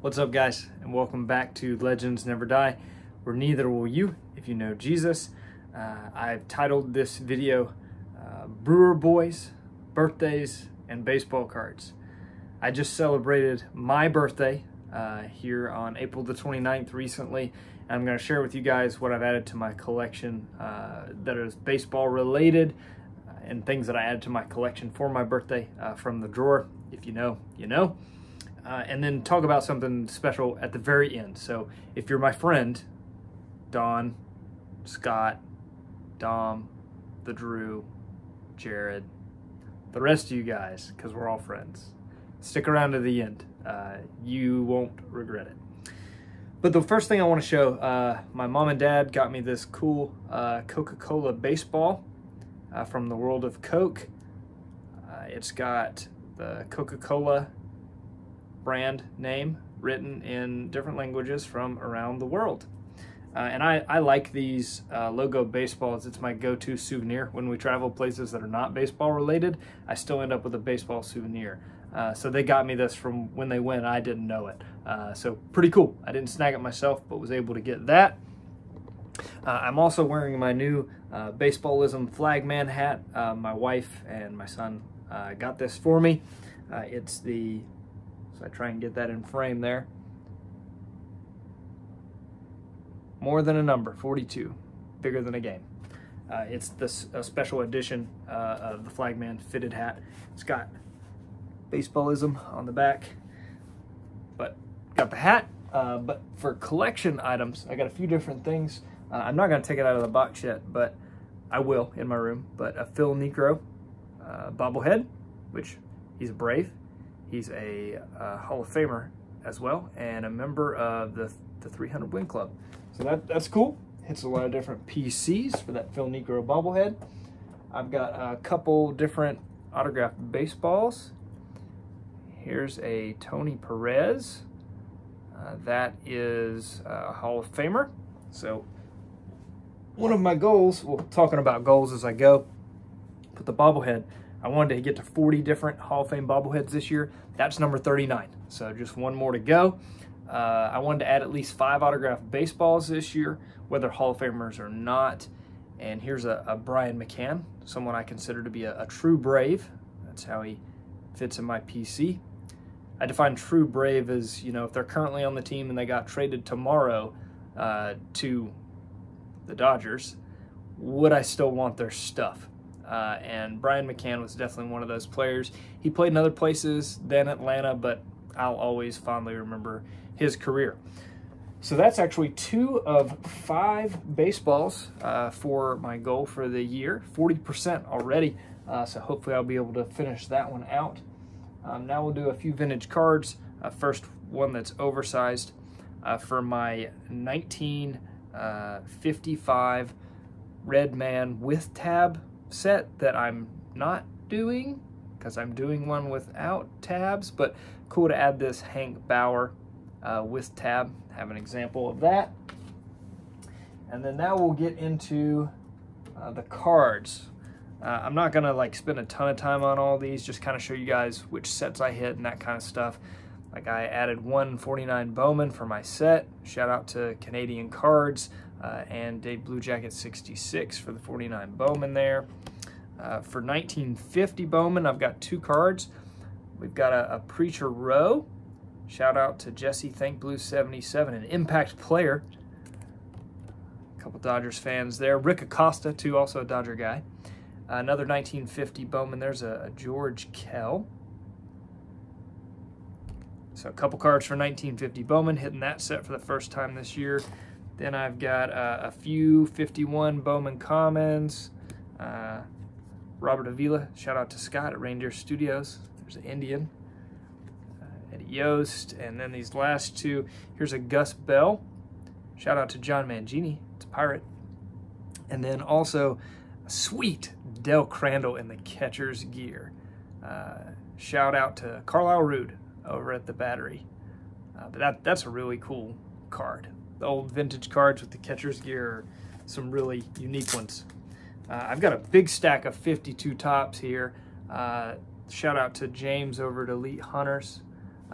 What's up, guys, and welcome back to Legends Never Die, where neither will you if you know Jesus. I've titled this video Brewer Boys, Birthdays, and Baseball Cards. I just celebrated my birthday here on April the 29th recently, and I'm going to share with you guys what I've added to my collection that is baseball related and things that I added to my collection for my birthday from the drawer. If you know, you know. And then talk about something special at the very end. So if you're my friend, Don, Scott, Dom, the Drew, Jared, the rest of you guys, because we're all friends, stick around to the end. You won't regret it. But the first thing I want to show, my mom and dad got me this cool Coca-Cola baseball from the world of Coke. It's got the Coca-Cola brand name written in different languages from around the world. And I like these logo baseballs. It's my go-to souvenir. When we travel places that are not baseball related, I still end up with a baseball souvenir. So they got me this from when they went. I didn't know it. So pretty cool. I didn't snag it myself, but was able to get that. I'm also wearing my new Baseballism Flagman hat. My wife and my son got this for me. It's the, so I try and get that in frame there. More than a number, 42, bigger than a game. It's this special edition of the Flagman fitted hat. It's got Baseballism on the back, but got the hat. But for collection items, I got a few different things. I'm not gonna take it out of the box yet, but I will in my room. But a Phil Niekro bobblehead, which he's a Brave. He's a Hall of Famer as well, and a member of the 300 Win Club. So that's cool. Hits a lot of different PCs for that Phil Niekro bobblehead. I've got a couple different autographed baseballs. Here's a Tony Perez. That is a Hall of Famer. So one of my goals, well, talking about goals as I go, put the bobblehead, I wanted to get to 40 different Hall of Fame bobbleheads this year. That's number 39, so just one more to go. I wanted to add at least 5 autographed baseballs this year, whether Hall of Famers or not. And here's a Brian McCann, someone I consider to be a true Brave. That's how he fits in my PC. I define true Brave as, you know, if they're currently on the team and they got traded tomorrow to the Dodgers, would I still want their stuff? And Brian McCann was definitely one of those players. He played in other places than Atlanta, but I'll always fondly remember his career. So that's actually 2 of 5 baseballs for my goal for the year, 40% already. So hopefully I'll be able to finish that one out. Now we'll do a few vintage cards. First one that's oversized for my 1955 Red Man with tab set that I'm not doing because I'm doing one without tabs, but cool to add this Hank Bauer with tab. Have an example of that. And then now we'll get into the cards. I'm not gonna like spend a ton of time on all these, just kind of show you guys which sets I hit and that kind of stuff. Like I added 149 Bowman for my set. Shout out to Canadian Cards and Dave Blue Jacket 66 for the 49 Bowman there. For 1950 Bowman, I've got 2 cards. We've got a Preacher Row. Shout out to Jesse Thank Blue 77, an impact player. A couple Dodgers fans there. Rick Acosta, too, also a Dodger guy. Another 1950 Bowman. There's a George Kell. So a couple cards for 1950 Bowman, hitting that set for the first time this year. Then I've got a few 51 Bowman Commons. Robert Avila, shout out to Scott at Reindeer Studios. There's an Indian. Eddie Yost. And then these last 2, here's a Gus Bell. Shout out to John Mangini. It's a Pirate. And then also a sweet Del Crandall in the catcher's gear. Shout out to Carlisle Rude over at the Battery. But that's a really cool card. The old vintage cards with the catcher's gear are some really unique ones. I've got a big stack of 52 tops here. Shout out to James over at Elite Hunters.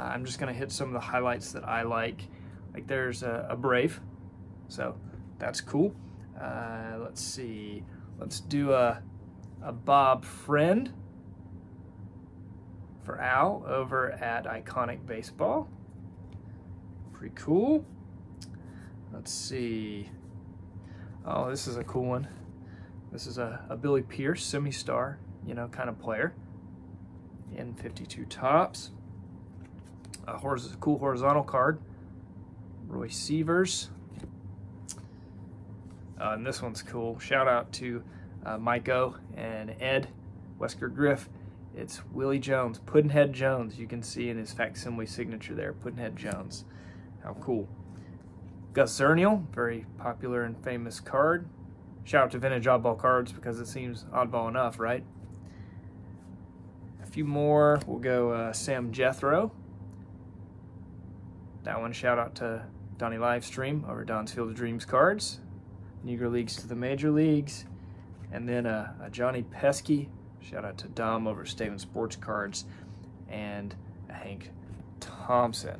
I'm just going to hit some of the highlights that I like. Like there's a Brave, so that's cool. Let's see. Let's do a Bob Friend for Al over at Iconic Baseball. Pretty cool. Let's see. Oh, this is a cool one. This is a Billy Pierce, semi-star, you know, kind of player. In 52 tops. A cool horizontal card. Roy Sievers. And this one's cool. Shout out to Mike O and Ed, Wesker Griff. It's Willie Jones, Puddinhead Jones. You can see in his facsimile signature there, Puddinhead Jones. How cool. Gus Zernial, very popular and famous card. Shout out to Vintage Oddball Cards because it seems oddball enough, right? A few more. We'll go Sam Jethro. That one, shout out to Donnie Livestream over Don's Field of Dreams Cards. Negro Leagues to the Major Leagues. And then a Johnny Pesky. Shout out to Dom over Staven Sports Cards. And a Hank Thompson.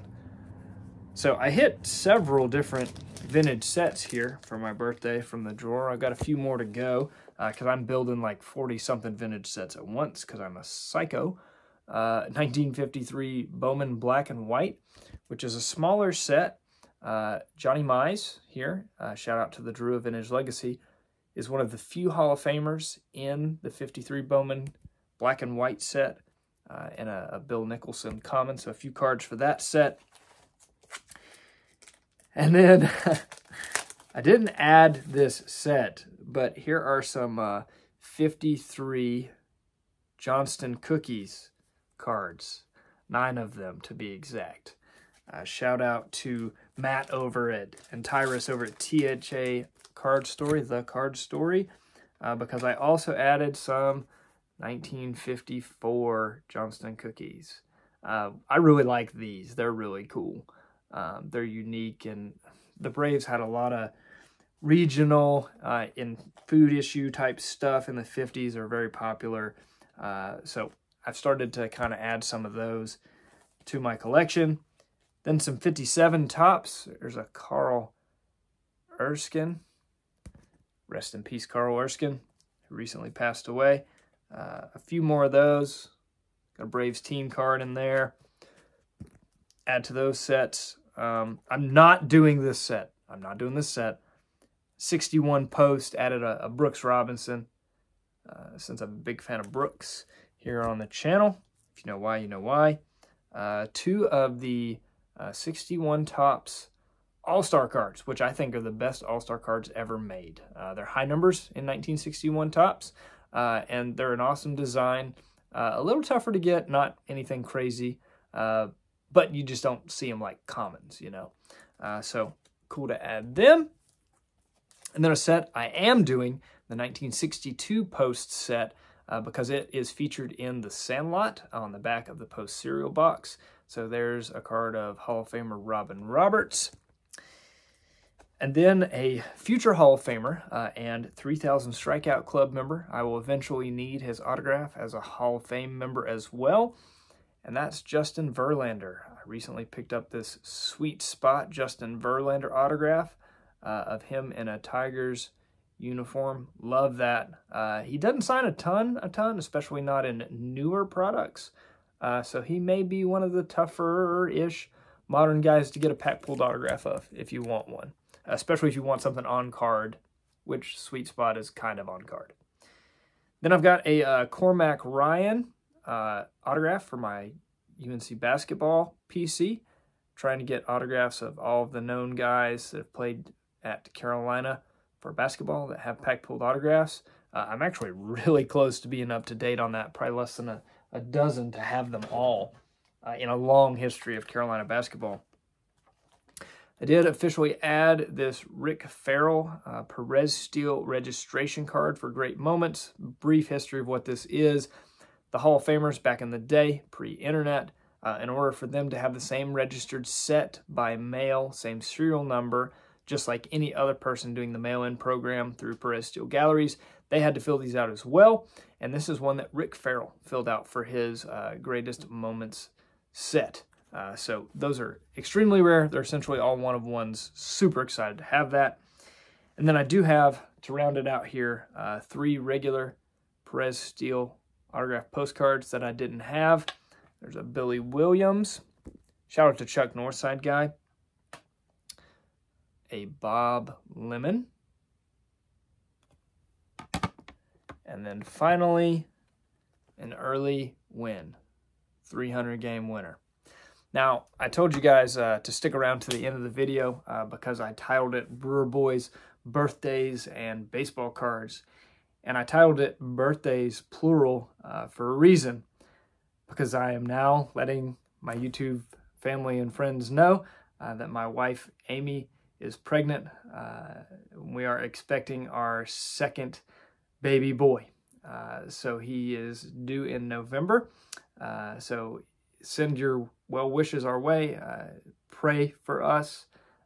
So I hit several different vintage sets here for my birthday from the drawer. I've got a few more to go because I'm building like 40-something vintage sets at once because I'm a psycho. 1953 Bowman Black and White, which is a smaller set. Johnny Mize here, shout out to the Drew of Vintage Legacy, is one of the few Hall of Famers in the 53 Bowman Black and White set, and a Bill Nicholson common, so a few cards for that set. And then, I didn't add this set, but here are some 53 Johnston Cookies cards, 9 of them to be exact. Shout out to Matt over at, and Tyrus over at THA Card Story, The Card Story, because I also added some 1954 Johnston Cookies. I really like these. They're really cool. They're unique, and the Braves had a lot of regional in food issue type stuff in the 50s are very popular. So I've started to kind of add some of those to my collection. Then some 57 tops. There's a Carl Erskine. Rest in peace, Carl Erskine, who recently passed away. A few more of those. Got a Braves team card in there. Add to those sets. I'm not doing this set. 61 post, added a Brooks Robinson, since I'm a big fan of Brooks here on the channel. If you know why, you know why. 2 of the 61 tops All-Star cards, which I think are the best All-Star cards ever made. They're high numbers in 1961 tops, and they're an awesome design. A little tougher to get, not anything crazy, but you just don't see them like commons, you know. So cool to add them. And then a set I am doing, the 1962 Post set, because it is featured in the Sandlot on the back of the Post cereal box. So there's a card of Hall of Famer Robin Roberts. And then a future Hall of Famer and 3,000 Strikeout Club member. I will eventually need his autograph as a Hall of Fame member as well. And that's Justin Verlander. I recently picked up this Sweet Spot Justin Verlander autograph of him in a Tigers uniform. Love that. He doesn't sign a ton, especially not in newer products. So he may be one of the tougher-ish modern guys to get a pack-pulled autograph of if you want one. Especially if you want something on card, which Sweet Spot is kind of on card. Then I've got a Cormac Ryan autograph for my UNC basketball PC. Trying to get autographs of all of the known guys that have played at Carolina for basketball that have pack-pulled autographs. I'm actually really close to being up to date on that, probably less than a dozen to have them all in a long history of Carolina basketball. I did officially add this Rick Farrell Perez Steel registration card for Great Moments. Brief history of what this is. The Hall of Famers back in the day, pre-internet, in order for them to have the same registered set by mail, same serial number, just like any other person doing the mail-in program through Perez Steel Galleries, they had to fill these out as well. And this is one that Rick Farrell filled out for his Greatest Moments set. So those are extremely rare. They're essentially all one-of-ones. Super excited to have that. And then I do have, to round it out here, 3 regular Perez Steel autographed postcards that I didn't have. There's a Billy Williams. Shout out to Chuck Northside guy. A Bob Lemon. And then finally, an early win. 300-game winner. Now, I told you guys to stick around to the end of the video because I titled it Brewer Boys Birthdays and Baseball Cards. And I titled it Birthdays Plural for a reason, because I am now letting my YouTube family and friends know that my wife, Amy, is pregnant. We are expecting our second baby boy. So he is due in November. So send your well wishes our way. Pray for us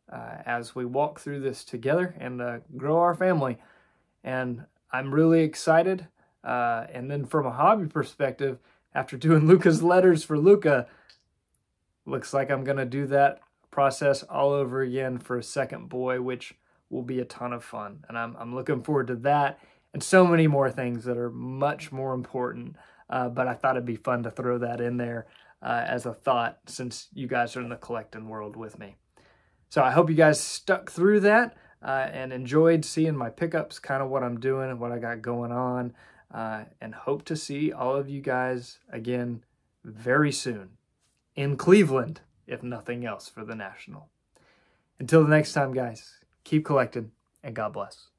as we walk through this together and grow our family. And I'm really excited. And then from a hobby perspective, after doing Luca's letters for Luca, looks like I'm going to do that process all over again for a second boy, which will be a ton of fun. And I'm looking forward to that and so many more things that are much more important. But I thought it'd be fun to throw that in there as a thought, since you guys are in the collecting world with me. So I hope you guys stuck through that and enjoyed seeing my pickups, kind of what I'm doing and what I got going on, and hope to see all of you guys again very soon in Cleveland, if nothing else, for the National. Until the next time, guys, keep collecting and God bless.